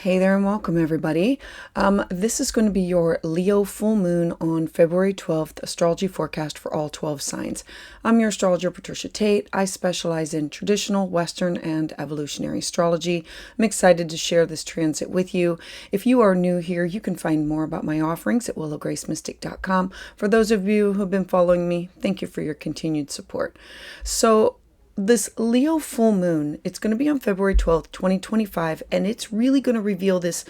Hey there and welcome everybody. This is going to be your Leo full moon on February 12th astrology forecast for all 12 signs. I'm your astrologer, Patricia Tate. I specialize in traditional, Western, and evolutionary astrology. I'm excited to share this transit with you. If you are new here, you can find more about my offerings at willowgracemystic.com. For those of you who have been following me, thank you for your continued support. So this Leo full moon, it's going to be on February 12th, 2025, and it's really going to reveal this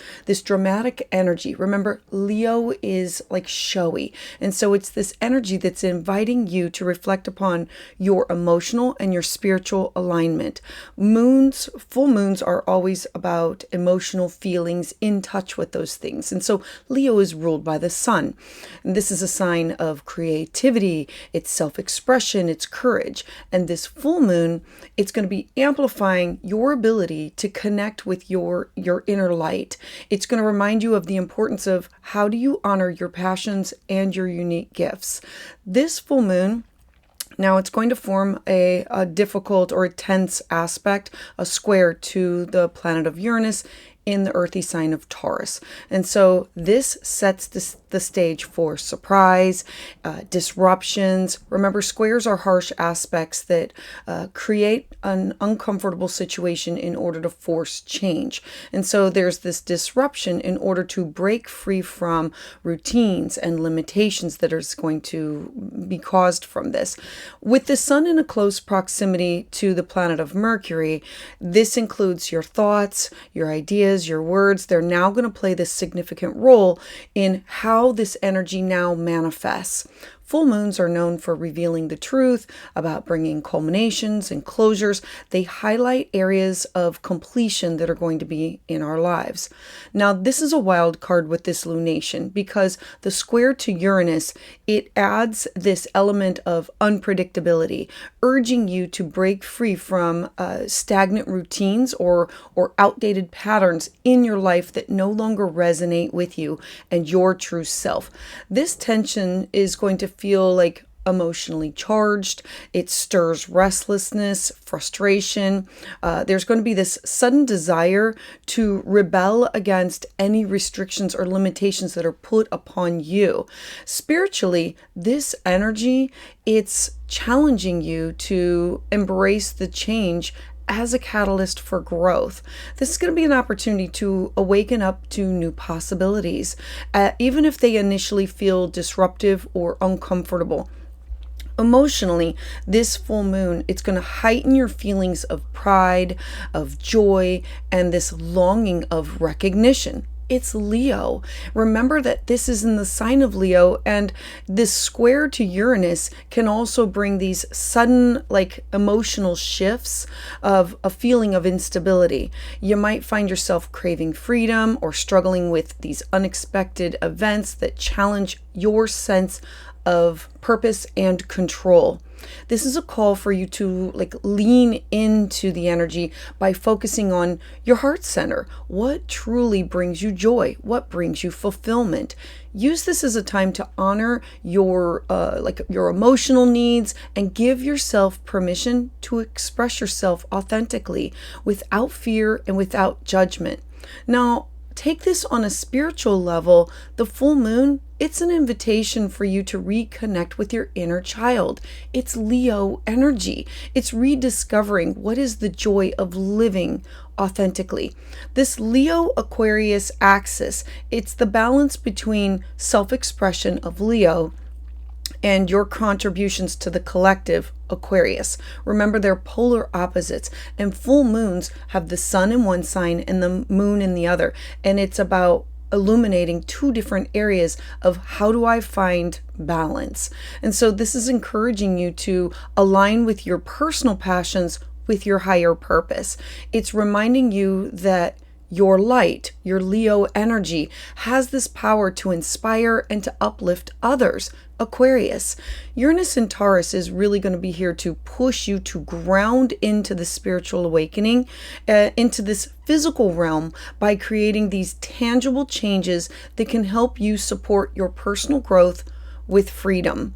dramatic energy. Remember, Leo is like showy, and so it's this energy that's inviting you to reflect upon your emotional and your spiritual alignment. Full moons are always about emotional feelings, in touch with those things, and so Leo is ruled by the sun. And this is a sign of creativity, it's self-expression, it's courage, and this full moon, it's going to be amplifying your ability to connect with your inner light. It's going to remind you of the importance of how do you honor your passions and your unique gifts. This full moon, now it's going to form a difficult or a tense aspect, a square to the planet of Uranus in the earthy sign of Taurus. And so this sets the stage for surprise, disruptions. Remember, squares are harsh aspects that create an uncomfortable situation in order to force change. And so there's this disruption in order to break free from routines and limitations that are going to be caused from this. With the sun in a close proximity to the planet of Mercury, this includes your thoughts, your ideas, your words. They're now going to play this significant role in how this energy now manifests. Full moons are known for revealing the truth, about bringing culminations and closures. They highlight areas of completion that are going to be in our lives. Now, this is a wild card with this lunation because the square to Uranus, it adds this element of unpredictability, urging you to break free from stagnant routines or outdated patterns in your life that no longer resonate with you and your true self. This tension is going to feel like emotionally charged. It stirs restlessness, frustration. There's going to be this sudden desire to rebel against any restrictions or limitations that are put upon you. Spiritually, this energy, it's challenging you to embrace the change as a catalyst for growth. This is going to be an opportunity to awaken up to new possibilities, even if they initially feel disruptive or uncomfortable. Emotionally, this full moon, it's going to heighten your feelings of pride, of joy, and this longing of recognition. It's Leo. Remember that this is in the sign of Leo, and this square to Uranus can also bring these sudden, emotional shifts of a feeling of instability. You might find yourself craving freedom or struggling with these unexpected events that challenge your sense of purpose and control. This is a call for you to lean into the energy by focusing on your heart center. What truly brings you joy? What brings you fulfillment? Use this as a time to honor your emotional needs and give yourself permission to express yourself authentically without fear and without judgment. Now, take this on a spiritual level. The full moon, it's an invitation for you to reconnect with your inner child. It's Leo energy. It's rediscovering what is the joy of living authentically. This Leo Aquarius axis, it's the balance between self-expression of Leo and your contributions to the collective Aquarius. Remember, they're polar opposites, and full moons have the sun in one sign and the moon in the other, and it's about illuminating two different areas of how do I find balance. And so this is encouraging you to align with your personal passions with your higher purpose. It's reminding you that your light, your Leo energy, has this power to inspire and to uplift others. Aquarius, Uranus and Taurus is really going to be here to push you to ground into the spiritual awakening, into this physical realm by creating these tangible changes that can help you support your personal growth with freedom.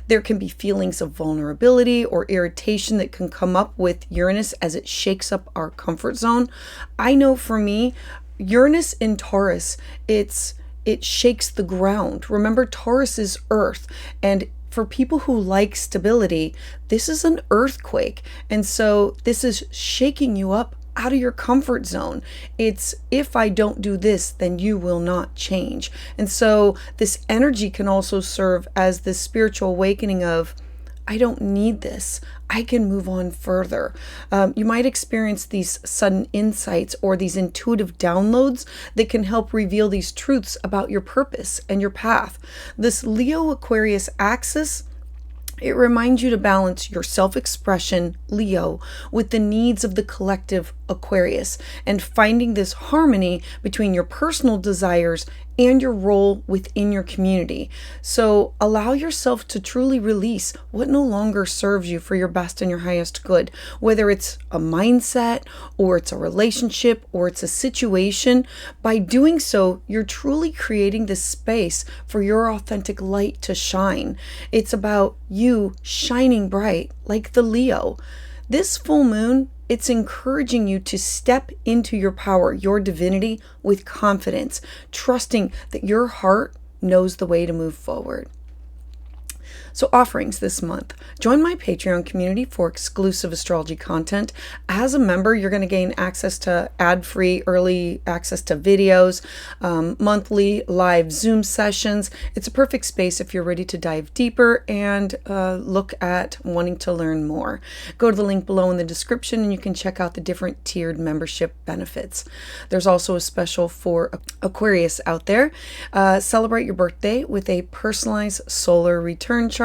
There can be feelings of vulnerability or irritation that can come up with Uranus as it shakes up our comfort zone. I know for me, Uranus in Taurus, it shakes the ground. Remember, Taurus is earth, and for people who like stability, this is an earthquake. And so this is shaking you up out of your comfort zone. It's, if I don't do this, then you will not change. And so this energy can also serve as the spiritual awakening of, I don't need this. I can move on further. You might experience these sudden insights or these intuitive downloads that can help reveal these truths about your purpose and your path. This Leo Aquarius axis, it reminds you to balance your self-expression, Leo, with the needs of the collective, Aquarius, and finding this harmony between your personal desires and your role within your community. So allow yourself to truly release what no longer serves you for your best and your highest good, whether it's a mindset or it's a relationship or it's a situation. By doing so, you're truly creating this space for your authentic light to shine. It's about you shining bright like the Leo. This full moon, it's encouraging you to step into your power, your divinity, with confidence, trusting that your heart knows the way to move forward. So offerings this month. Join my Patreon community for exclusive astrology content. As a member, you're going to gain access to ad-free early access to videos, monthly live Zoom sessions. It's a perfect space if you're ready to dive deeper and look at wanting to learn more. Go to the link below in the description and you can check out the different tiered membership benefits. There's also a special for Aquarius out there. Celebrate your birthday with a personalized solar return chart.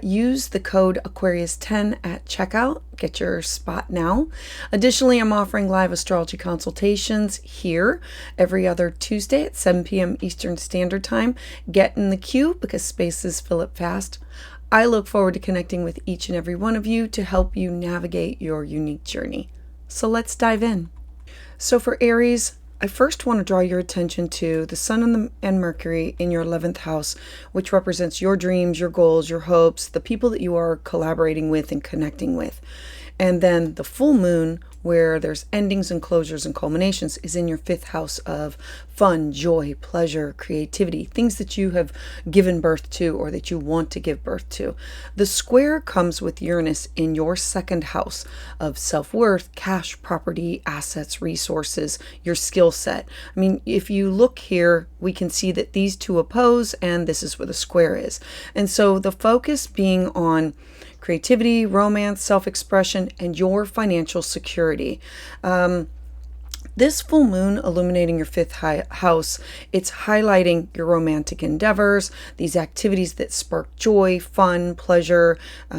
Use the code Aquarius10 at checkout. Get your spot now. Additionally, I'm offering live astrology consultations here every other Tuesday at 7 p.m. Eastern Standard Time. Get in the queue because spaces fill up fast. I look forward to connecting with each and every one of you to help you navigate your unique journey. So let's dive in. So for Aries, I first want to draw your attention to the Sun and Mercury in your 11th house, which represents your dreams, your goals, your hopes, the people that you are collaborating with and connecting with. And then the full moon, where there's endings and closures and culminations, is in your 5th house of fun, joy, pleasure, creativity, things that you have given birth to or that you want to give birth to. The square comes with Uranus in your 2nd house of self-worth, cash, property, assets, resources, your skill set. I mean, if you look here, we can see that these two oppose, and this is where the square is. And so the focus being on creativity, romance, self-expression, and your financial security. This full moon illuminating your 5th house, it's highlighting your romantic endeavors, these activities that spark joy, fun, pleasure,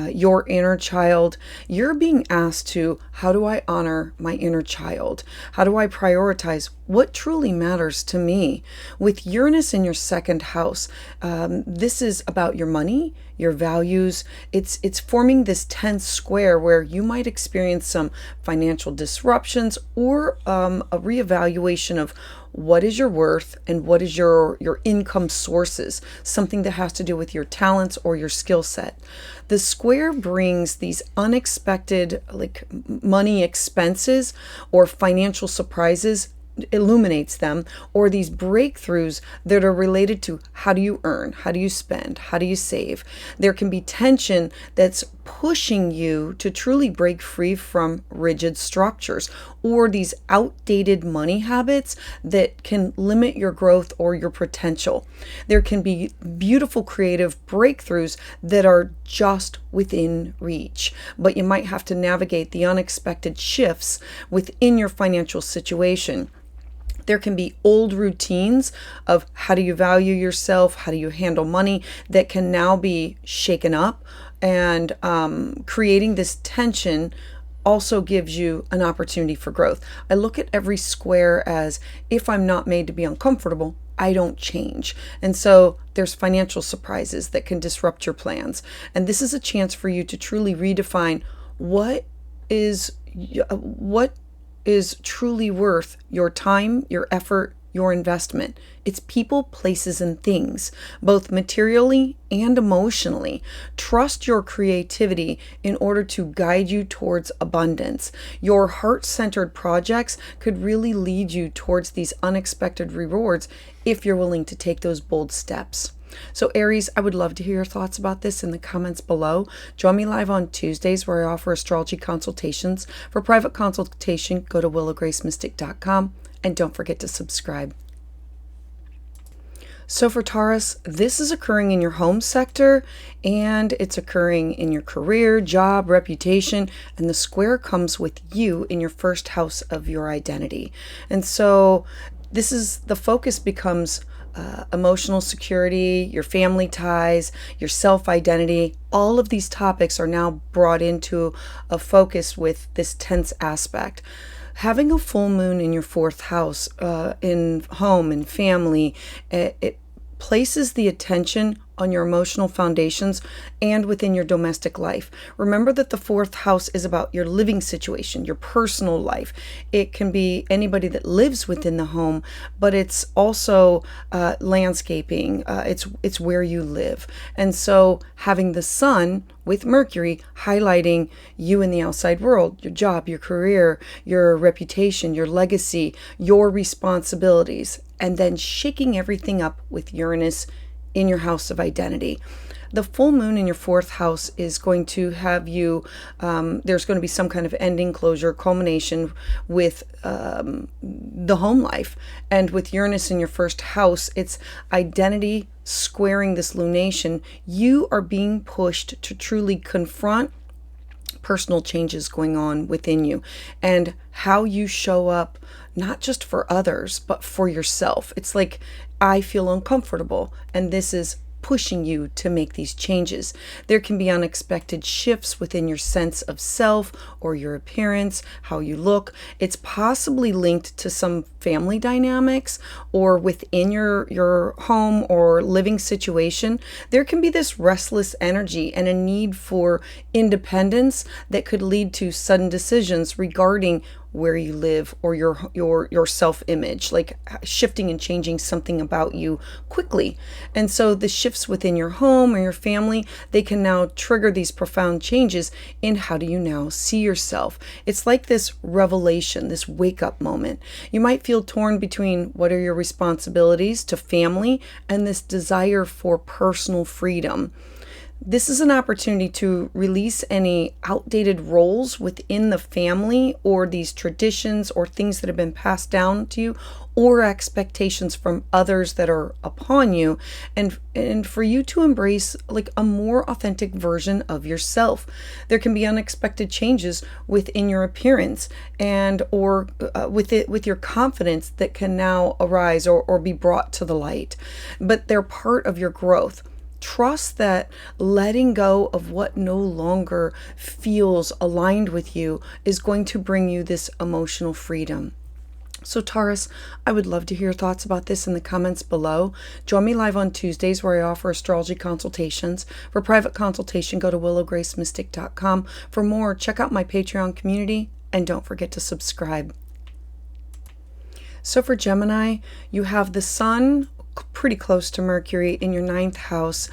your inner child. You're being asked to, how do I honor my inner child? How do I prioritize what truly matters to me? With Uranus in your 2nd house, this is about your money, your values. It's forming this tense square where you might experience some financial disruptions or a reevaluation of what is your worth and what is your income sources, something that has to do with your talents or your skill set. The square brings these unexpected like money expenses or financial surprises, illuminates them, or these breakthroughs that are related to how do you earn, how do you spend, how do you save. There can be tension that's pushing you to truly break free from rigid structures or these outdated money habits that can limit your growth or your potential. There can be beautiful creative breakthroughs that are just within reach, but you might have to navigate the unexpected shifts within your financial situation. There can be old routines of how do you value yourself, how do you handle money that can now be shaken up, and creating this tension also gives you an opportunity for growth. I look at every square as, if I'm not made to be uncomfortable, I don't change. And so there's financial surprises that can disrupt your plans. And this is a chance for you to truly redefine what is truly worth your time, your effort, your investment. It's people, places, and things, both materially and emotionally. Trust your creativity in order to guide you towards abundance. Your heart-centered projects could really lead you towards these unexpected rewards if you're willing to take those bold steps. So Aries, I would love to hear your thoughts about this in the comments below. Join me live on Tuesdays where I offer astrology consultations. For private consultation, go to willowgracemystic.com and don't forget to subscribe. So for Taurus, this is occurring in your home sector and it's occurring in your career, job, reputation, and the square comes with you in your first house of your identity. And so the focus becomes emotional security, your family ties, your self-identity. All of these topics are now brought into a focus with this tense aspect. Having a full moon in your fourth house, in home and family, it places the attention on your emotional foundations and within your domestic life. Remember that the fourth house is about your living situation, your personal life. It can be anybody that lives within the home, but it's also landscaping. It's where you live. And so having the sun with Mercury highlighting you in the outside world, your job, your career, your reputation, your legacy, your responsibilities, and then shaking everything up with Uranus in your house of identity. The full moon in your fourth house is going to have you, there's going to be some kind of ending, closure, culmination with the home life. And with Uranus in your first house, it's identity squaring this lunation. You are being pushed to truly confront personal changes going on within you and how you show up, not just for others, but for yourself. It's like, I feel uncomfortable, and this is pushing you to make these changes. There can be unexpected shifts within your sense of self or your appearance, how you look. It's possibly linked to some family dynamics or within your home or living situation. There can be this restless energy and a need for independence that could lead to sudden decisions regarding where you live or your self-image, like shifting and changing something about you quickly. And so the shifts within your home or your family, they can now trigger these profound changes in how do you now see yourself. It's like this revelation, this wake-up moment. You might feel torn between what are your responsibilities to family and this desire for personal freedom. This is an opportunity to release any outdated roles within the family or these traditions or things that have been passed down to you or expectations from others that are upon you, and for you to embrace like a more authentic version of yourself. There can be unexpected changes within your appearance and or with your confidence that can now arise or be brought to the light, but they're part of your growth. Trust that letting go of what no longer feels aligned with you is going to bring you this emotional freedom. So Taurus, I would love to hear your thoughts about this in the comments below. Join me live on Tuesdays where I offer astrology consultations. For private consultation, go to willowgracemystic.com. For more, check out my Patreon community and don't forget to subscribe. So for Gemini, you have the sun pretty close to Mercury in your ninth house,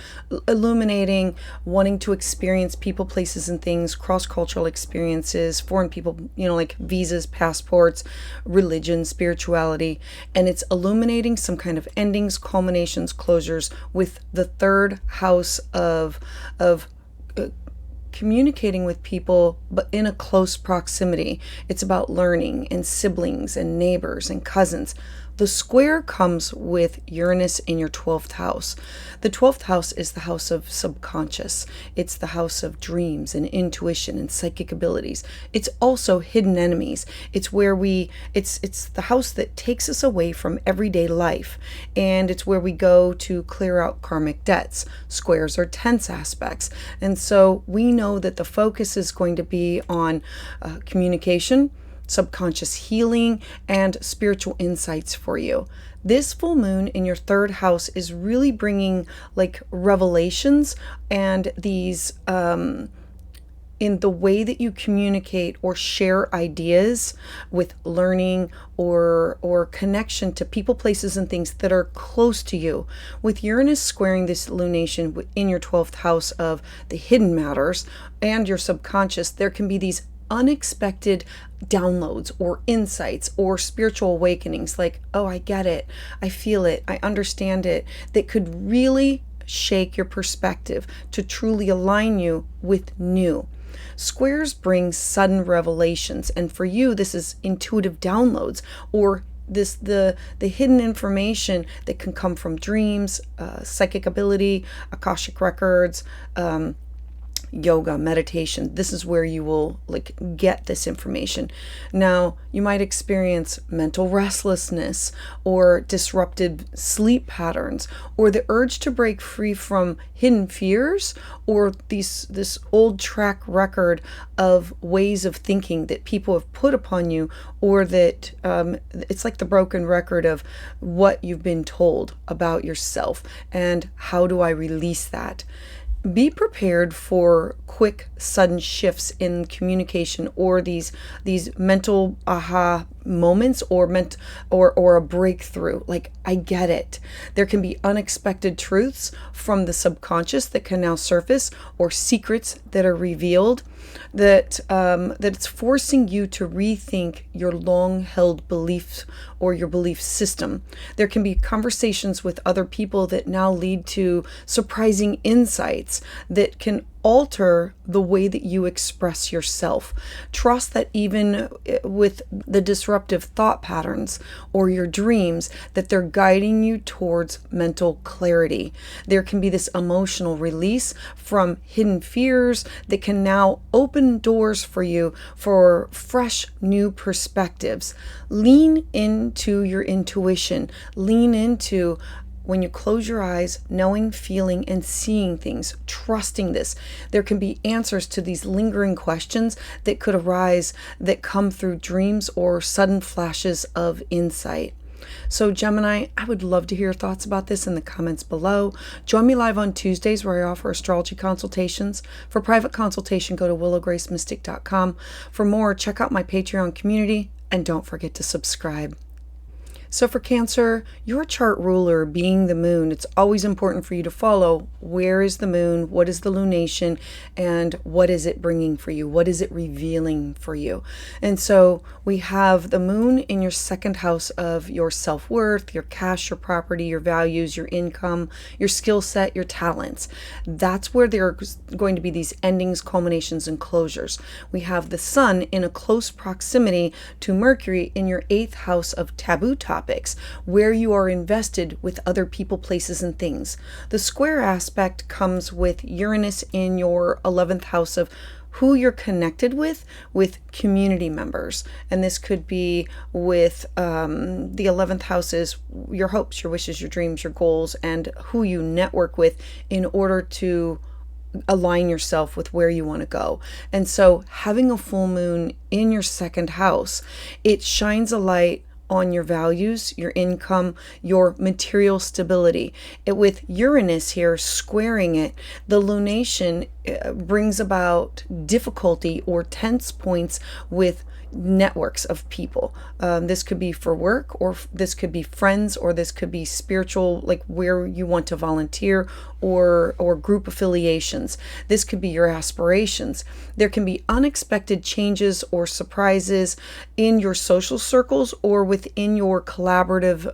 illuminating, wanting to experience people, places, and things, cross-cultural experiences, foreign people, like visas, passports, religion, spirituality, and it's illuminating some kind of endings, culminations, closures with the third house of communicating with people, but in a close proximity. It's about learning and siblings and neighbors and cousins. The square comes with Uranus in your 12th house. The 12th house is the house of subconscious. It's the house of dreams and intuition and psychic abilities. It's also hidden enemies. It's where it's the house that takes us away from everyday life. And it's where we go to clear out karmic debts. Squares are tense aspects. And so we know that the focus is going to be on communication, subconscious healing, and spiritual insights for you. This full moon in your third house is really bringing like revelations and these in the way that you communicate or share ideas with learning or connection to people, places, and things that are close to you. With Uranus squaring this lunation in your 12th house of the hidden matters and your subconscious, there can be these unexpected downloads or insights or spiritual awakenings, like, oh, I get it, I feel it, I understand it, that could really shake your perspective to truly align you with new. Squares bring sudden revelations, and for you, this is intuitive downloads, or the hidden information that can come from dreams, psychic ability, Akashic records, yoga, meditation. This is where you will get this information. Now, you might experience mental restlessness or disrupted sleep patterns, or the urge to break free from hidden fears, or this old track record of ways of thinking that people have put upon you, or that it's like the broken record of what you've been told about yourself, and how do I release that? Be prepared for quick, sudden shifts in communication, or these mental aha moments, or a breakthrough. Like, I get it. There can be unexpected truths from the subconscious that can now surface, or secrets that are revealed, that it's forcing you to rethink your long-held beliefs or your belief system. There can be conversations with other people that now lead to surprising insights that can alter the way that you express yourself. Trust that even with the disruptive thought patterns or your dreams, that they're guiding you towards mental clarity. There can be this emotional release from hidden fears that can now open doors for you for fresh new perspectives. Lean into your intuition. Lean into, when you close your eyes, knowing, feeling, and seeing things, trusting this. There can be answers to these lingering questions that could arise, that come through dreams or sudden flashes of insight. So Gemini, I would love to hear your thoughts about this in the comments below. Join me live on Tuesdays, where I offer astrology consultations. For private consultation, go to willowgracemystic.com. For more, check out my Patreon community, and don't forget to subscribe. So for Cancer, your chart ruler being the moon, it's always important for you to follow where is the moon, what is the lunation, and what is it bringing for you? What is it revealing for you? And so we have the moon in your second house of your self-worth, your cash, your property, your values, your income, your skill set, your talents. That's where there are going to be these endings, culminations, and closures. We have the sun in a close proximity to Mercury in your 8th house of taboo topics, where you are invested with other people, places, and things. The square aspect comes with Uranus in your 11th house of who you're connected with community members. And this could be with the 11th house is your hopes, your wishes, your dreams, your goals, and who you network with in order to align yourself with where you want to go. And so having a full moon in your second house, it shines a light on your values, your income, your material stability. With Uranus here squaring it, the lunation brings about difficulty or tense points with networks of people. This could be for work, or this could be friends, or this could be spiritual, like where you want to volunteer, or group affiliations. This could be your aspirations. There can be unexpected changes or surprises in your social circles, or within your collaborative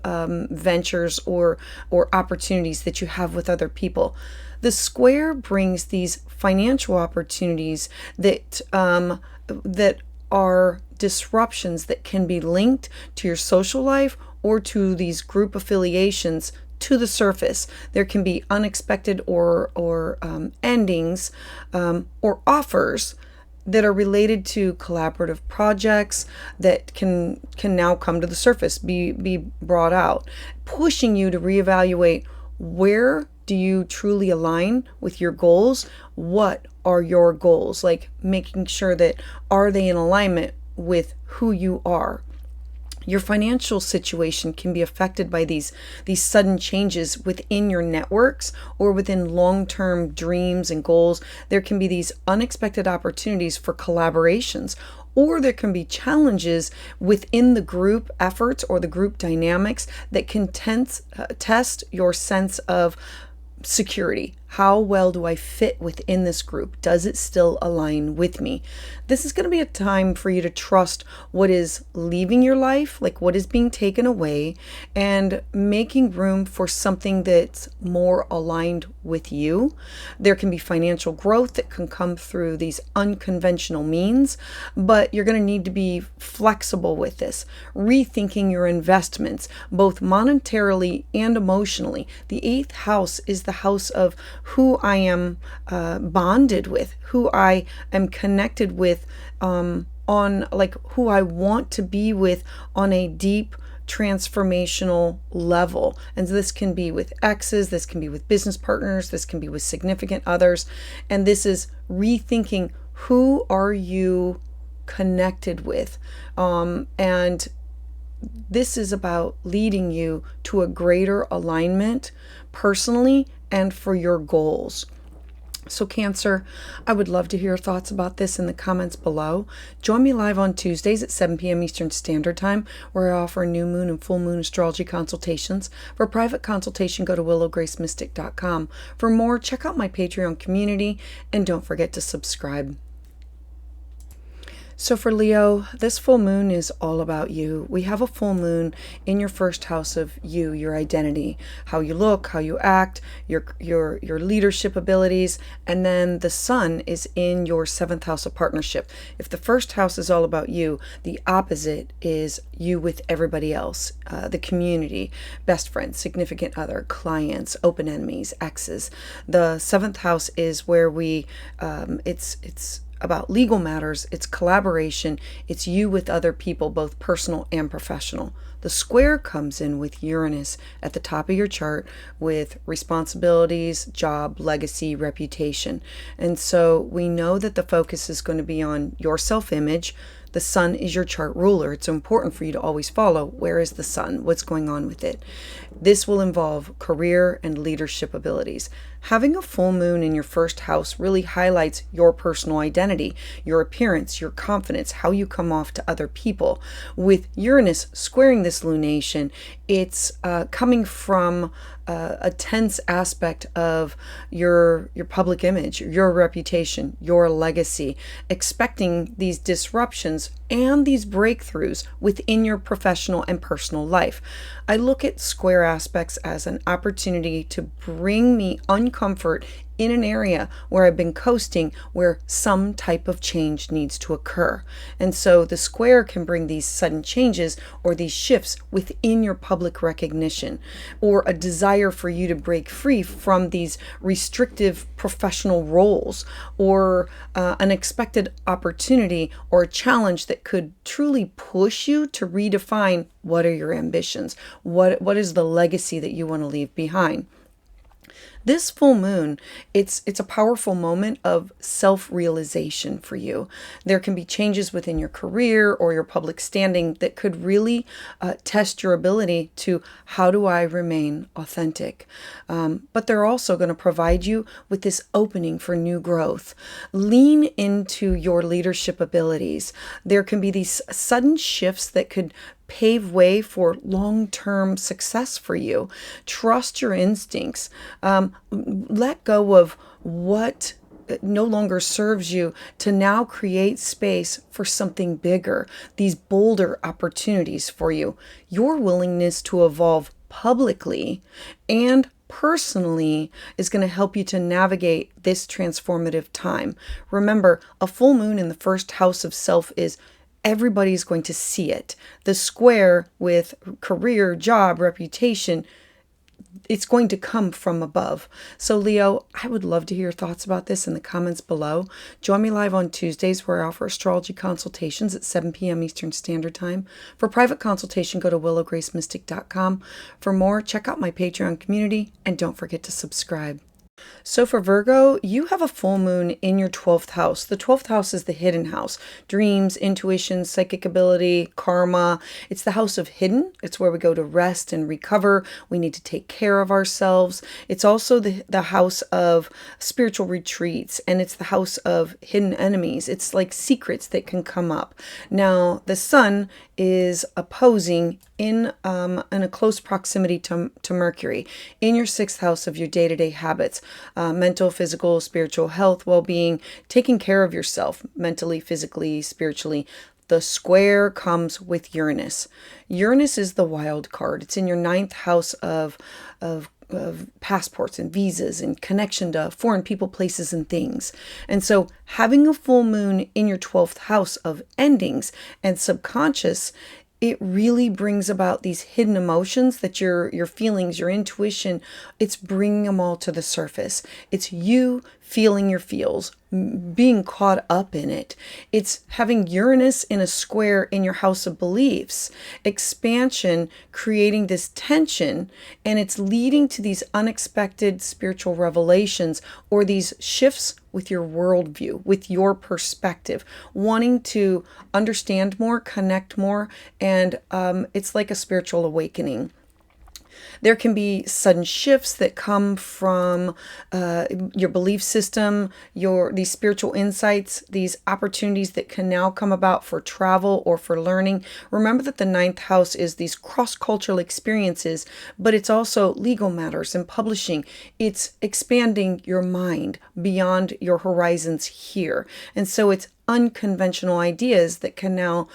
ventures or opportunities that you have with other people. The square brings these financial opportunities that are disruptions that can be linked to your social life or to these group affiliations to the surface. There can be unexpected or endings or offers that are related to collaborative projects that can now come to the surface, be brought out, pushing you to reevaluate, where do you truly align with your goals? What are your goals? Like making sure that, are they in alignment with who you are? Your financial situation can be affected by these sudden changes within your networks or within long-term dreams and goals. There can be these unexpected opportunities for collaborations, or there can be challenges within the group efforts or the group dynamics that can test your sense of security. How well do I fit within this group? Does it still align with me? This is going to be a time for you to trust what is leaving your life, like what is being taken away, and making room for something that's more aligned with you. There can be financial growth that can come through these unconventional means, but you're going to need to be flexible with this, rethinking your investments, both monetarily and emotionally. The eighth house is the house of who I am bonded with, who I am connected with, on like who I want to be with on a deep transformational level. And this can be with exes, this can be with business partners, this can be with significant others. And this is rethinking, who are you connected with? And this is about leading you to a greater alignment personally and for your goals. So Cancer, I would love to hear your thoughts about this in the comments below. Join me live on Tuesdays at 7 p.m. Eastern Standard Time, where I offer new moon and full moon astrology consultations. For a private consultation, go to willowgracemystic.com. For more, check out my Patreon community, and don't forget to subscribe. So for Leo, this full moon is all about you. We have a full moon in your first house of you, your identity, how you look, how you act, your leadership abilities, and then the sun is in your seventh house of partnership. If the first house is all about you, the opposite is you with everybody else, the community, best friends, significant other, clients, open enemies, exes. The seventh house is where we, it's about legal matters, it's collaboration, it's you with other people, both personal and professional. The square comes in with Uranus at the top of your chart with responsibilities, job, legacy, reputation. And so we know that the focus is going to be on your self-image. The sun is your chart ruler. It's important for you to always follow, where is the sun? What's going on with it? This will involve career and leadership abilities. Having a full moon in your first house really highlights your personal identity, your appearance, your confidence, how you come off to other people. With Uranus squaring this lunation, it's coming from a tense aspect of your public image, your reputation, your legacy, expecting these disruptions and these breakthroughs within your professional and personal life. I look at square aspects as an opportunity to bring me uncomfort in an area where I've been coasting, where some type of change needs to occur. And so the square can bring these sudden changes or these shifts within your public recognition, or a desire for you to break free from these restrictive professional roles, or an expected opportunity or a challenge that could truly push you to redefine what are your ambitions, what is the legacy that you want to leave behind. This full moon, it's a powerful moment of self-realization for you. There can be changes within your career or your public standing that could really test your ability to, how do I remain authentic? But they're also going to provide you with this opening for new growth. Lean into your leadership abilities. There can be these sudden shifts that could pave way for long-term success for you. Trust your instincts. Let go of what no longer serves you to now create space for something bigger, these bolder opportunities for you. Your willingness to evolve publicly and personally is going to help you to navigate this transformative time. Remember, a full moon in the first house of self is everybody's going to see it. The square with career, job, reputation, it's going to come from above. So Leo, I would love to hear your thoughts about this in the comments below. Join me live on Tuesdays, where I offer astrology consultations at 7 p.m. Eastern Standard Time. For private consultation, go to willowgracemystic.com. For more, check out my Patreon community, and don't forget to subscribe. So for Virgo, you have a full moon in your 12th house. The 12th house is the hidden house. Dreams, intuition, psychic ability, karma. It's the house of hidden. It's where we go to rest and recover. We need to take care of ourselves. It's also the house of spiritual retreats, and it's the house of hidden enemies. It's like secrets that can come up. Now, the sun is opposing in a close proximity to Mercury in your 6th house of your day-to-day habits, mental, physical, spiritual health, well-being, taking care of yourself mentally, physically, spiritually. The square comes with Uranus. Uranus is the wild card. It's in your 9th house of passports and visas and connection to foreign people, places, and things. And so having a full moon in your 12th house of endings and subconscious, it really brings about these hidden emotions that your feelings, your intuition, it's bringing them all to the surface. It's you feeling your feels, being caught up in it. It's having Uranus in a square in your house of beliefs, expansion, creating this tension, and it's leading to these unexpected spiritual revelations or these shifts with your worldview, with your perspective, wanting to understand more, connect more, and it's like a spiritual awakening. There can be sudden shifts that come from your belief system, these spiritual insights, these opportunities that can now come about for travel or for learning. Remember that the 9th house is these cross-cultural experiences, but it's also legal matters and publishing. It's expanding your mind beyond your horizons here. And so it's unconventional ideas that can now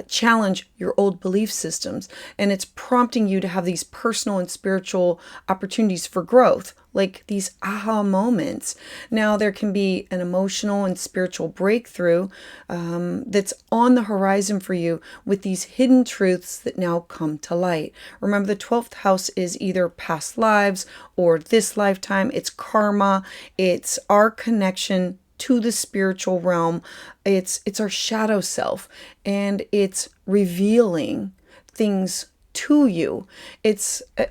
challenge your old belief systems. And it's prompting you to have these personal and spiritual opportunities for growth, like these aha moments. Now, there can be an emotional and spiritual breakthrough that's on the horizon for you with these hidden truths that now come to light. Remember, the 12th house is either past lives or this lifetime. It's karma. It's our connection to the spiritual realm. It's our shadow self, and it's revealing things to you.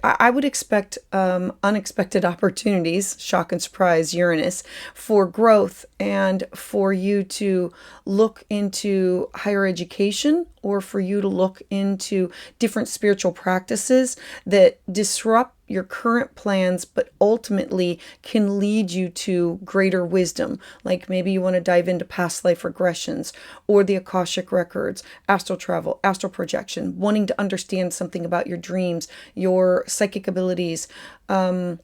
I would expect unexpected opportunities, shock and surprise, Uranus, for growth and for you to look into higher education or for you to look into different spiritual practices that disrupt your current plans, but ultimately can lead you to greater wisdom. Like maybe you want to dive into past life regressions or the Akashic records, astral travel, astral projection, wanting to understand something about your dreams, your psychic abilities, something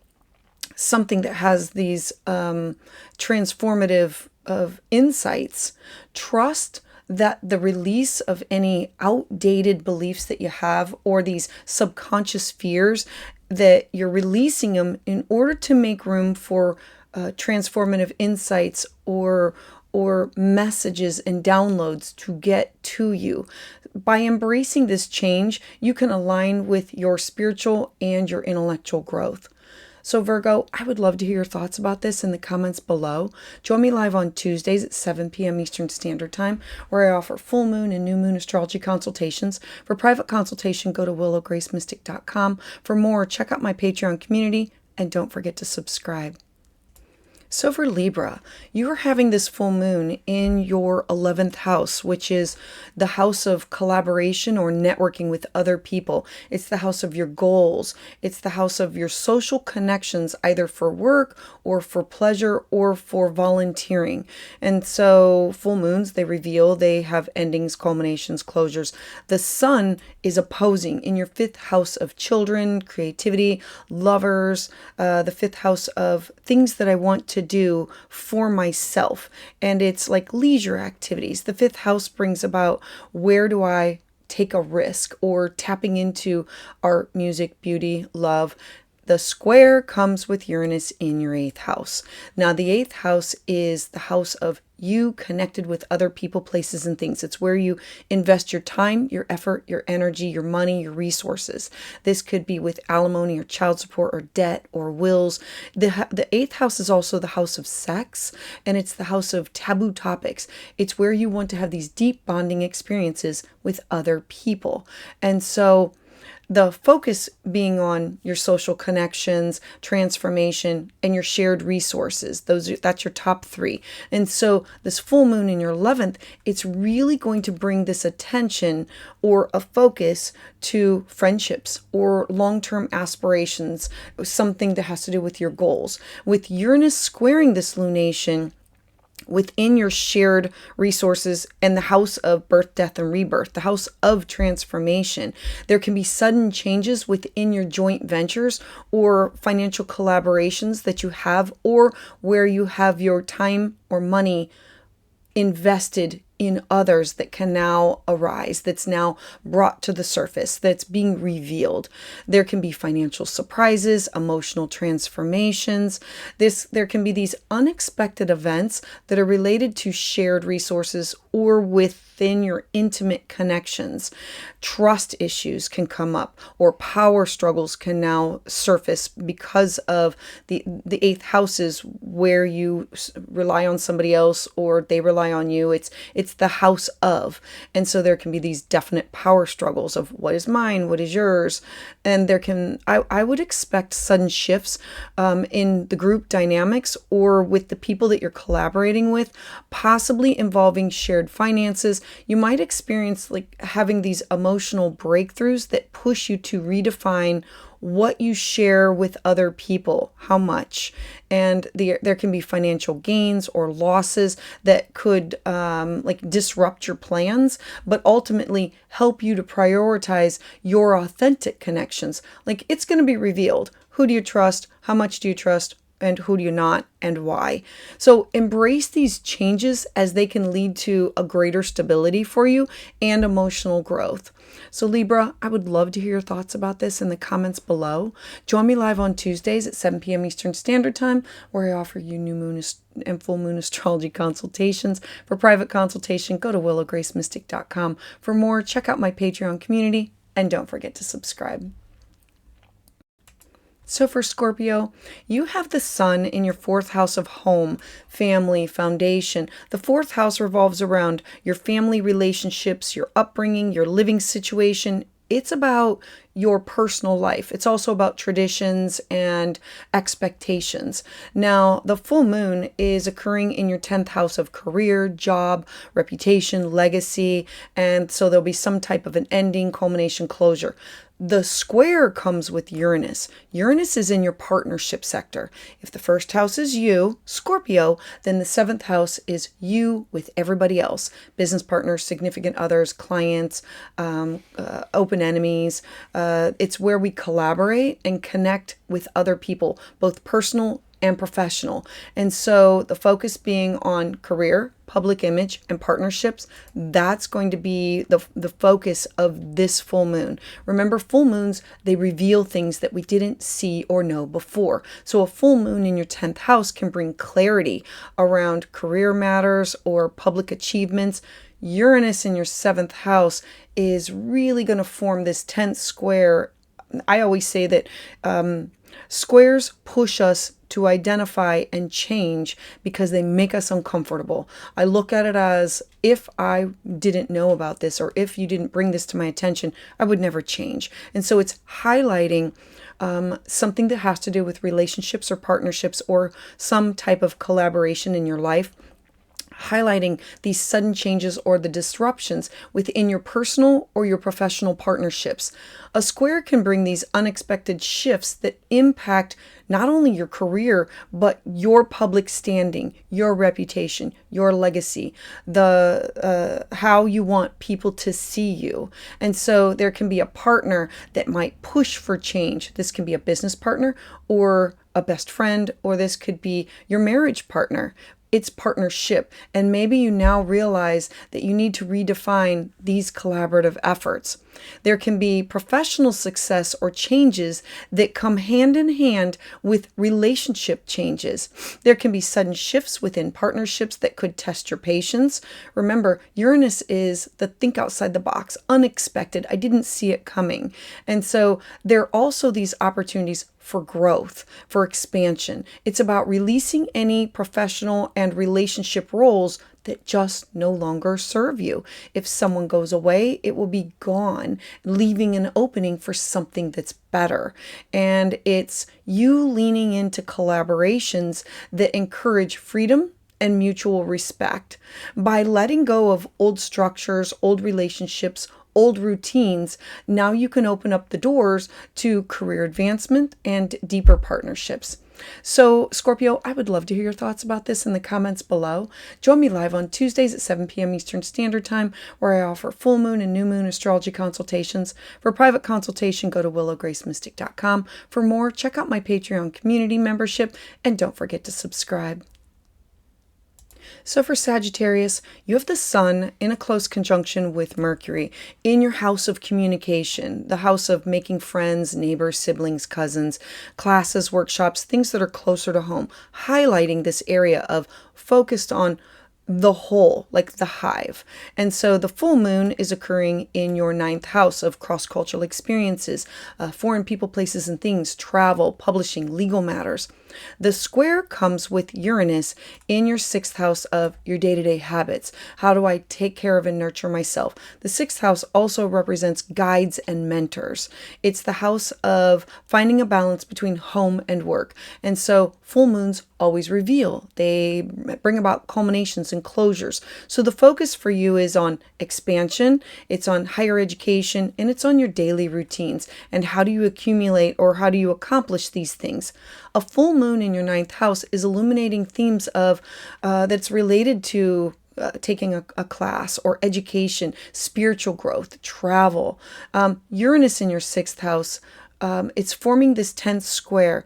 that has these transformative of insights. Trust that the release of any outdated beliefs that you have or these subconscious fears, that you're releasing them in order to make room for transformative insights or messages and downloads to get to you. By embracing this change, you can align with your spiritual and your intellectual growth. So Virgo, I would love to hear your thoughts about this in the comments below. Join me live on Tuesdays at 7 p.m. Eastern Standard Time, where I offer full moon and new moon astrology consultations. For private consultation, go to willowgracemystic.com. For more, check out my Patreon community, and don't forget to subscribe. So for Libra, you are having this full moon in your 11th house, which is the house of collaboration or networking with other people. It's the house of your goals. It's the house of your social connections, either for work or for pleasure or for volunteering. And so full moons, they reveal, they have endings, culminations, closures. The sun is opposing in your 5th house of children, creativity, lovers, the 5th house of things that I want to do for myself. And it's like leisure activities. The 5th house brings about, where do I take a risk, or tapping into art, music, beauty, love. The square comes with Uranus in your 8th house. Now, the 8th house is the house of you connected with other people, places, and things. It's where you invest your time, your effort, your energy, your money, your resources. This could be with alimony or child support or debt or wills. The 8th house is also the house of sex, and it's the house of taboo topics. It's where you want to have these deep bonding experiences with other people. And so The focus being on your social connections, transformation, and your shared resources. That's your top three. And so this full moon in your 11th, it's really going to bring this attention or a focus to friendships or long-term aspirations, something that has to do with your goals. With Uranus squaring this lunation within your shared resources and the house of birth, death, and rebirth, the house of transformation, there can be sudden changes within your joint ventures or financial collaborations that you have, or where you have your time or money invested in others that can now arise, that's now brought to the surface, that's being revealed. There can be financial surprises, emotional transformations. There can be these unexpected events that are related to shared resources or within your intimate connections. Trust issues can come up, or power struggles can now surface because of the eighth house is where you rely on somebody else or they rely on you. It's the house of. And so there can be these definite power struggles of what is mine, what is yours. And I would expect sudden shifts in the group dynamics or with the people that you're collaborating with, possibly involving shared finances. You might experience like having these emotional breakthroughs that push you to redefine what you share with other people, how much. And there can be financial gains or losses that could disrupt your plans, but ultimately help you to prioritize your authentic connections. Like, it's going to be revealed. Who do you trust? How much do you trust? And who do you not, and why? So embrace these changes as they can lead to a greater stability for you and emotional growth. So Libra, I would love to hear your thoughts about this in the comments below. Join me live on Tuesdays at 7 p.m. Eastern Standard Time, where I offer you new moon and full moon astrology consultations. For private consultation, go to willowgracemystic.com. For more, check out my Patreon community, and don't forget to subscribe. So for Scorpio, you have the sun in your fourth house of home, family, foundation. The fourth house revolves around your family relationships, your upbringing, your living situation. It's about your personal life. It's also about traditions and expectations. Now, the full moon is occurring in your 10th house of career, job, reputation, legacy, and so there'll be some type of an ending, culmination, closure. The square comes with Uranus. Uranus is in your partnership sector. If the first house is you, Scorpio, then the 7th house is you with everybody else. Business partners, significant others, clients, open enemies. It's where we collaborate and connect with other people, both personal and professional. And so the focus being on career, public image, and partnerships, that's going to be the focus of this full moon. Remember, full moons, they reveal things that we didn't see or know before. So a full moon in your 10th house can bring clarity around career matters or public achievements. Uranus in your 7th house is really going to form this 10th square. I always say that squares push us to identify and change because they make us uncomfortable. I look at it as, if I didn't know about this, or if you didn't bring this to my attention, I would never change. And so it's highlighting something that has to do with relationships or partnerships or some type of collaboration in your life, highlighting these sudden changes or the disruptions within your personal or your professional partnerships. A square can bring these unexpected shifts that impact not only your career, but your public standing, your reputation, your legacy, the how you want people to see you. And so there can be a partner that might push for change. This can be a business partner or a best friend, or this could be your marriage partner. It's partnership. And maybe you now realize that you need to redefine these collaborative efforts. There can be professional success or changes that come hand in hand with relationship changes. There can be sudden shifts within partnerships that could test your patience. Remember, Uranus is the think outside the box, unexpected. I didn't see it coming. And so there are also these opportunities for growth, for expansion. It's about releasing any professional and relationship roles that just no longer serve you. If someone goes away, it will be gone, leaving an opening for something that's better. And it's you leaning into collaborations that encourage freedom and mutual respect. By letting go of old structures, old relationships, old routines, now you can open up the doors to career advancement and deeper partnerships. So, Scorpio, I would love to hear your thoughts about this in the comments below. Join me live on Tuesdays at 7 p.m. Eastern Standard Time, where I offer full moon and new moon astrology consultations. For private consultation, go to willowgracemystic.com. For more, check out my Patreon community membership, and don't forget to subscribe. So for Sagittarius, you have the Sun in a close conjunction with Mercury in your house of communication, the house of making friends, neighbors, siblings, cousins, classes, workshops, things that are closer to home, highlighting this area of focused on the whole, like the hive. And so the full moon is occurring in your 9th house of cross-cultural experiences, foreign people, places, and things, travel, publishing, legal matters. The square comes with Uranus in your 6th house of your day-to-day habits. How do I take care of and nurture myself? The 6th house also represents guides and mentors. It's the house of finding a balance between home and work. And so full moons always reveal. They bring about culminations and closures. So the focus for you is on expansion, it's on higher education, and it's on your daily routines. And how do you accumulate or how do you accomplish these things? A full moon in your 9th house is illuminating themes of that's related to taking a class or education, spiritual growth, travel. Uranus in your 6th house, it's forming this 10th square.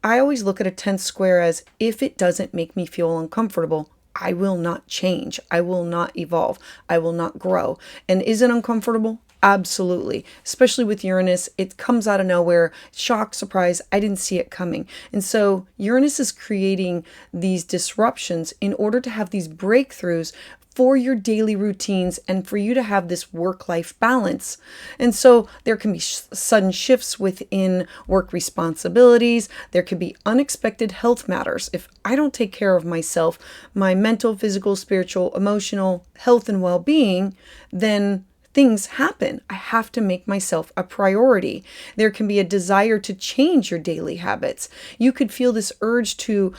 I always look at a 10th square as if it doesn't make me feel uncomfortable, I will not change. I will not evolve. I will not grow. And is it uncomfortable? Absolutely. Especially with Uranus, it comes out of nowhere. Shock, surprise. I didn't see it coming. And so Uranus is creating these disruptions in order to have these breakthroughs for your daily routines and for you to have this work-life balance. And so there can be sudden shifts within work responsibilities. There could be unexpected health matters. If I don't take care of myself, my mental, physical, spiritual, emotional health and well-being, then things happen. I have to make myself a priority. There can be a desire to change your daily habits. You could feel this urge to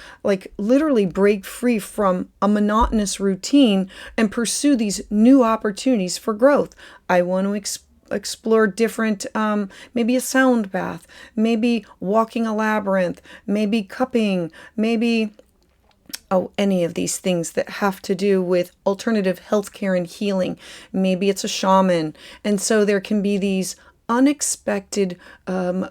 literally break free from a monotonous routine and pursue these new opportunities for growth. I want to explore different, maybe a sound bath, maybe walking a labyrinth, maybe cupping, maybe any of these things that have to do with alternative healthcare and healing. Maybe it's a shaman. And so there can be these unexpected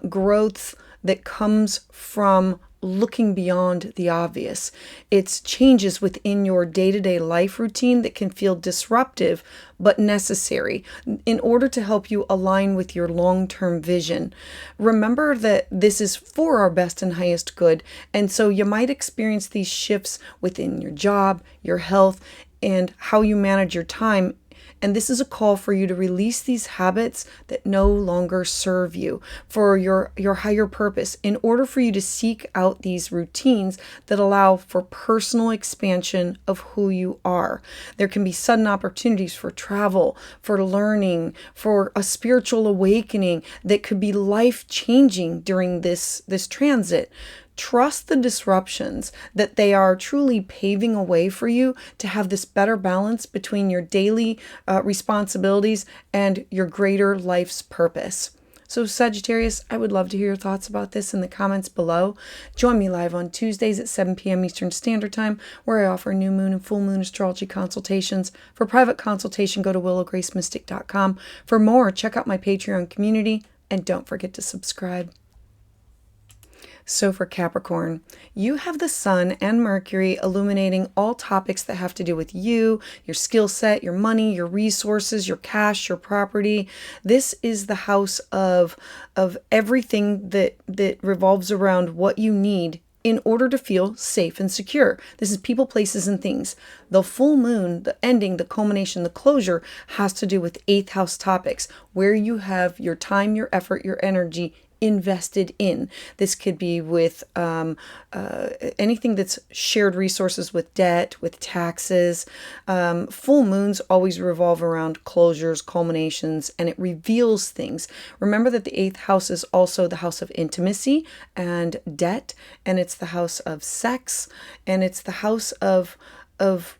growth that comes from looking beyond the obvious. It's changes within your day-to-day life routine that can feel disruptive but necessary in order to help you align with your long-term vision. Remember that this is for our best and highest good, and so you might experience these shifts within your job, your health, and how you manage your time. And this is a call for you to release these habits that no longer serve you for your higher purpose, in order for you to seek out these routines that allow for personal expansion of who you are. There can be sudden opportunities for travel, for learning, for a spiritual awakening that could be life-changing during this transit. Trust the disruptions, that they are truly paving a way for you to have this better balance between your daily responsibilities and your greater life's purpose. So Sagittarius, I would love to hear your thoughts about this in the comments below. Join me live on Tuesdays at 7 p.m. Eastern Standard Time, where I offer new moon and full moon astrology consultations. For private consultation, go to willowgracemystic.com. For more, check out my Patreon community, and don't forget to subscribe. So for Capricorn, you have the Sun and Mercury illuminating all topics that have to do with you, your skill set, your money, your resources, your cash, your property. This is the house of everything that revolves around what you need in order to feel safe and secure. This is people, places, and things. The full moon, the ending, the culmination, the closure has to do with 8th house topics, where you have your time, your effort, your energy invested in. This could be with anything that's shared resources, with debt, with taxes. Full moons always revolve around closures, culminations, and it reveals things. Remember that the 8th house is also the house of intimacy and debt, and it's the house of sex, and it's the house of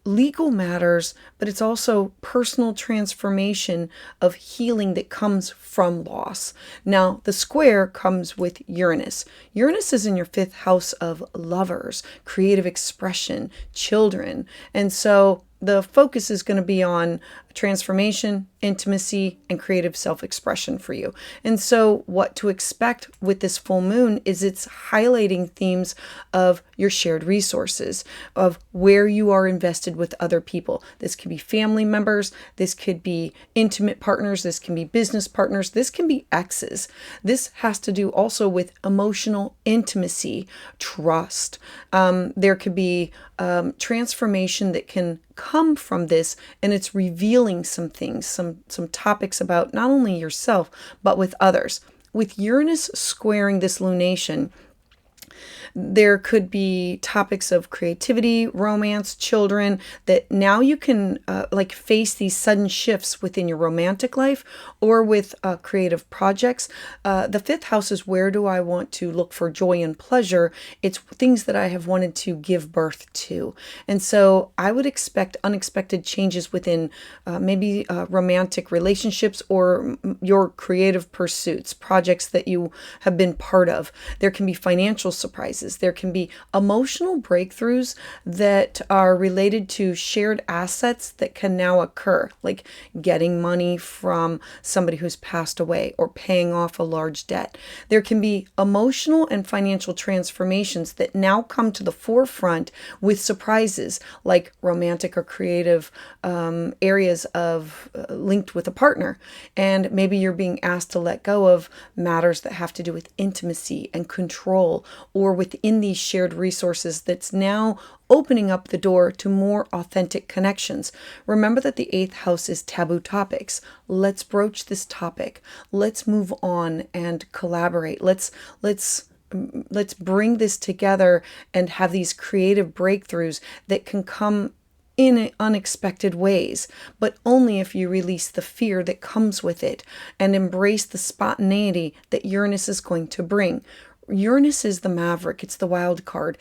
legal matters, but it's also personal transformation of healing that comes from loss. Now, the square comes with Uranus. Uranus is in your 5th house of lovers, creative expression, children. And so the focus is going to be on transformation, intimacy, and creative self-expression for you. And so what to expect with this full moon is it's highlighting themes of your shared resources, of where you are invested with other people. This could be family members, this could be intimate partners, this can be business partners, this can be exes. This has to do also with emotional intimacy, trust. There could be transformation that can come from this, and it's revealing some things, some topics about not only yourself but with others. With Uranus squaring this lunation, there could be topics of creativity, romance, children, that now you can face these sudden shifts within your romantic life or with creative projects. The 5th house is, where do I want to look for joy and pleasure? It's things that I have wanted to give birth to. And so I would expect unexpected changes within maybe romantic relationships or your creative pursuits, projects that you have been part of. There can be financial surprises. There can be emotional breakthroughs that are related to shared assets that can now occur, like getting money from somebody who's passed away or paying off a large debt. There can be emotional and financial transformations that now come to the forefront with surprises, like romantic or creative areas of linked with a partner. And maybe you're being asked to let go of matters that have to do with intimacy and control, or within these shared resources, that's now opening up the door to more authentic connections. Remember that the 8th house is taboo topics. Let's broach this topic. Let's move on and collaborate. Let's bring this together and have these creative breakthroughs that can come in unexpected ways, but only if you release the fear that comes with it and embrace the spontaneity that Uranus is going to bring. Uranus is the maverick. It's the wild card.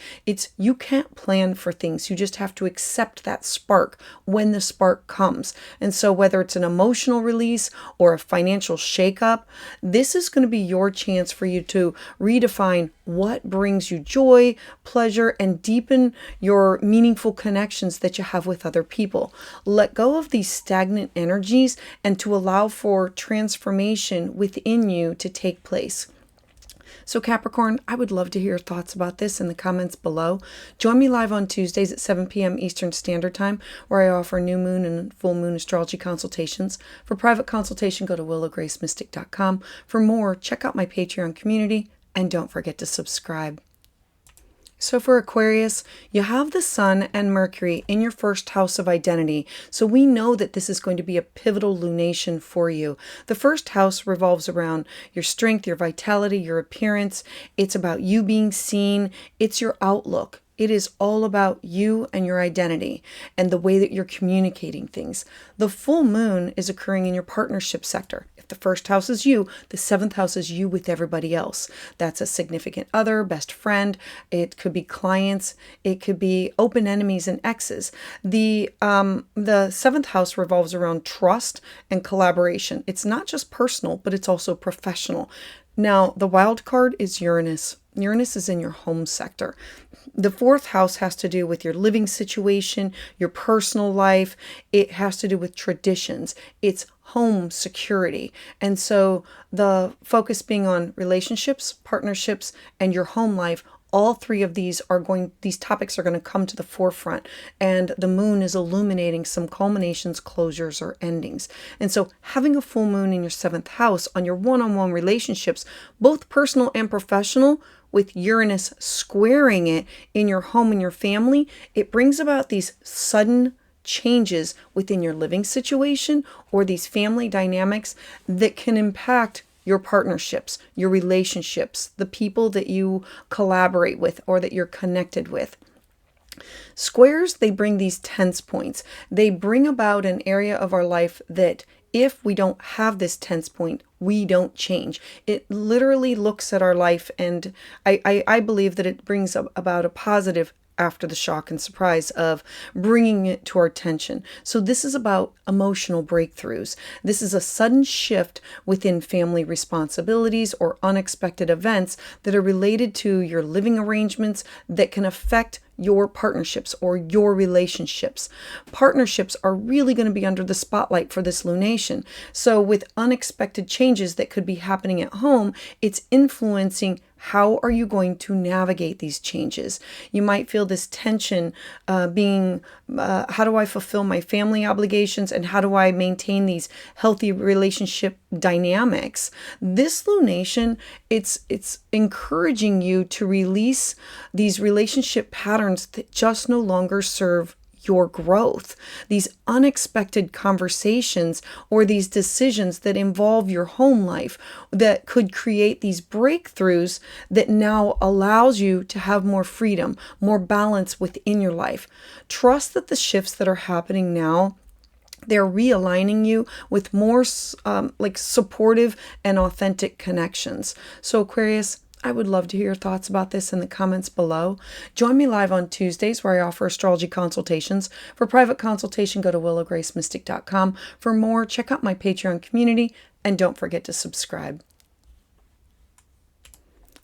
You can't plan for things. You just have to accept that spark when the spark comes. And so whether it's an emotional release or a financial shakeup, this is going to be your chance for you to redefine what brings you joy, pleasure, and deepen your meaningful connections that you have with other people. Let go of these stagnant energies and to allow for transformation within you to take place. So Capricorn, I would love to hear your thoughts about this in the comments below. Join me live on Tuesdays at 7 p.m. Eastern Standard Time, where I offer new moon and full moon astrology consultations. For private consultation, go to willowgracemystic.com. For more, check out my Patreon community, and don't forget to subscribe. So for Aquarius, you have the Sun and Mercury in your 1st house of identity. So we know that this is going to be a pivotal lunation for you. The 1st house revolves around your strength, your vitality, your appearance. It's about you being seen. It's your outlook. It is all about you and your identity and the way that you're communicating things. The full moon is occurring in your partnership sector. If the 1st house is you, the 7th house is you with everybody else. That's a significant other, best friend. It could be clients. It could be open enemies and exes. The 7th house revolves around trust and collaboration. It's not just personal, but it's also professional. Now, the wild card is Uranus. Uranus is in your home sector. The 4th house has to do with your living situation, your personal life. It has to do with traditions. It's home security. And so the focus being on relationships, partnerships, and your home life, all 3 of these topics are going to come to the forefront, and the moon is illuminating some culminations, closures, or endings. And so having a full moon in your 7th house on your one-on-one relationships, both personal and professional, with Uranus squaring it in your home and your family, it brings about these sudden changes within your living situation or these family dynamics that can impact your partnerships, your relationships, the people that you collaborate with or that you're connected with. Squares, they bring these tense points. They bring about an area of our life that if we don't have this tense point, we don't change. It literally looks at our life, and I believe that it brings about a positive after the shock and surprise of bringing it to our attention. So this is about emotional breakthroughs. This is a sudden shift within family responsibilities or unexpected events that are related to your living arrangements that can affect your partnerships or your relationships. Partnerships are really going to be under the spotlight for this lunation. So with unexpected changes that could be happening at home, it's influencing how are you going to navigate these changes. You might feel this tension being, how do I fulfill my family obligations and how do I maintain these healthy relationship dynamics? This lunation, it's encouraging you to release these relationship patterns that just no longer serve your growth, these unexpected conversations or these decisions that involve your home life that could create these breakthroughs that now allows you to have more freedom, more balance within your life. Trust that the shifts that are happening now, they're realigning you with more supportive and authentic connections. So Aquarius, I would love to hear your thoughts about this in the comments below. Join me live on Tuesdays where I offer astrology consultations. For private consultation, go to willowgracemystic.com. For more, check out my Patreon community and don't forget to subscribe.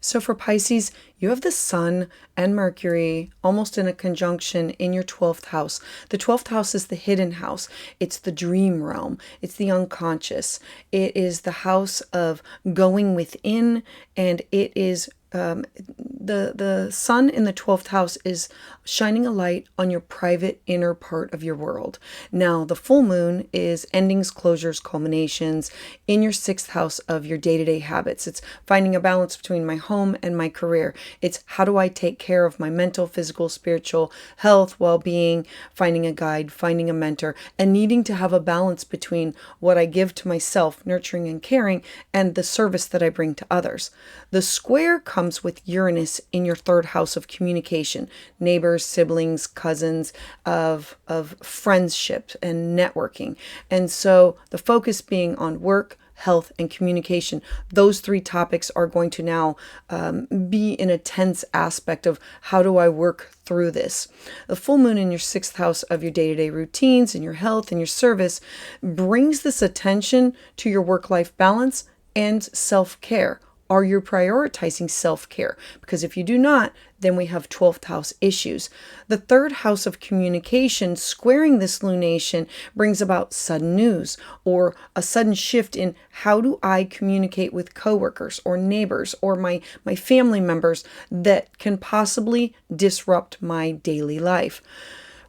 So for Pisces, you have the Sun and Mercury almost in a conjunction in your 12th house. The 12th house is the hidden house. It's the dream realm. It's the unconscious. It is the house of going within, and it is the Sun in the 12th house is shining a light on your private inner part of your world. Now, the full moon is endings, closures, culminations in your 6th house of your day-to-day habits. It's finding a balance between my home and my career. It's how do I take care of my mental, physical, spiritual health, well-being, finding a guide, finding a mentor, and needing to have a balance between what I give to myself, nurturing and caring, and the service that I bring to others. The square comes with Uranus in your 3rd house of communication, neighbors, siblings, cousins, of friendship and networking. And so the focus being on work, health, and communication. Those 3 topics are going to now be in a tense aspect of how do I work through this. The full moon in your 6th house of your day-to-day routines and your health and your service brings this attention to your work-life balance and self-care. Are you prioritizing self-care? Because if you do not, then we have 12th house issues. The 3rd house of communication squaring this lunation brings about sudden news or a sudden shift in how do I communicate with coworkers or neighbors or my family members that can possibly disrupt my daily life.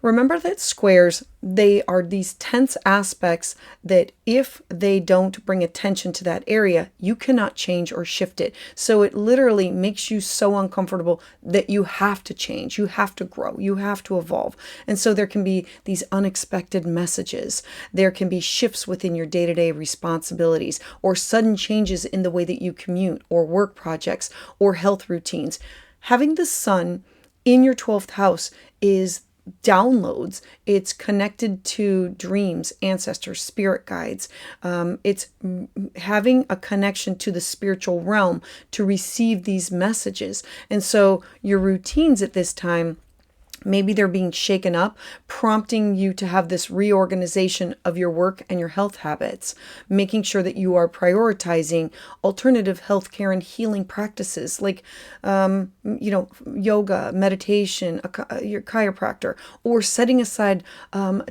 Remember that squares, they are these tense aspects that if they don't bring attention to that area, you cannot change or shift it. So it literally makes you so uncomfortable that you have to change, you have to grow, you have to evolve. And so there can be these unexpected messages. There can be shifts within your day-to-day responsibilities or sudden changes in the way that you commute or work projects or health routines. Having the Sun in your 12th house is downloads. It's connected to dreams, ancestors, spirit guides. It's having a connection to the spiritual realm to receive these messages. And so your routines at this time, maybe they're being shaken up, prompting you to have this reorganization of your work and your health habits, making sure that you are prioritizing alternative healthcare and healing practices like, yoga, meditation, your chiropractor, or setting aside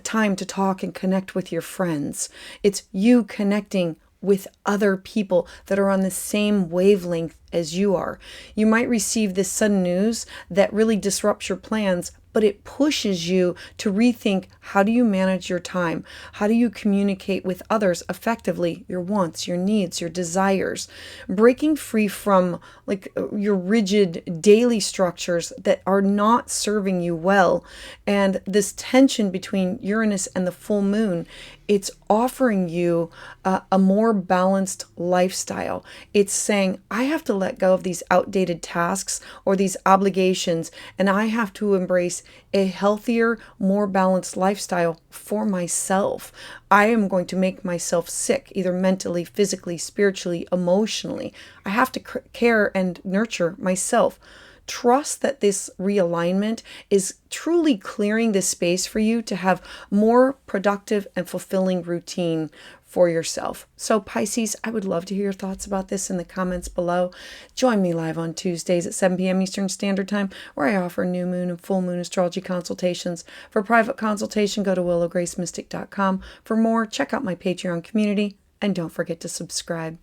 time to talk and connect with your friends. It's you connecting with other people that are on the same wavelength as you are. You might receive this sudden news that really disrupts your plans, but it pushes you to rethink, how do you manage your time? How do you communicate with others effectively, your wants, your needs, your desires? Breaking free from your rigid daily structures that are not serving you well. And this tension between Uranus and the full moon, it's offering you a more balanced lifestyle. It's saying, I have to let go of these outdated tasks or these obligations, and I have to embrace a healthier, more balanced lifestyle for myself. I am going to make myself sick, either mentally, physically, spiritually, emotionally. I have to care and nurture myself. Trust that this realignment is truly clearing the space for you to have more productive and fulfilling routine for yourself. So Pisces, I would love to hear your thoughts about this in the comments below. Join me live on Tuesdays at 7 p.m. Eastern Standard Time, where I offer new moon and full moon astrology consultations. For private consultation, go to willowgracemystic.com. For more, check out my Patreon community, and don't forget to subscribe.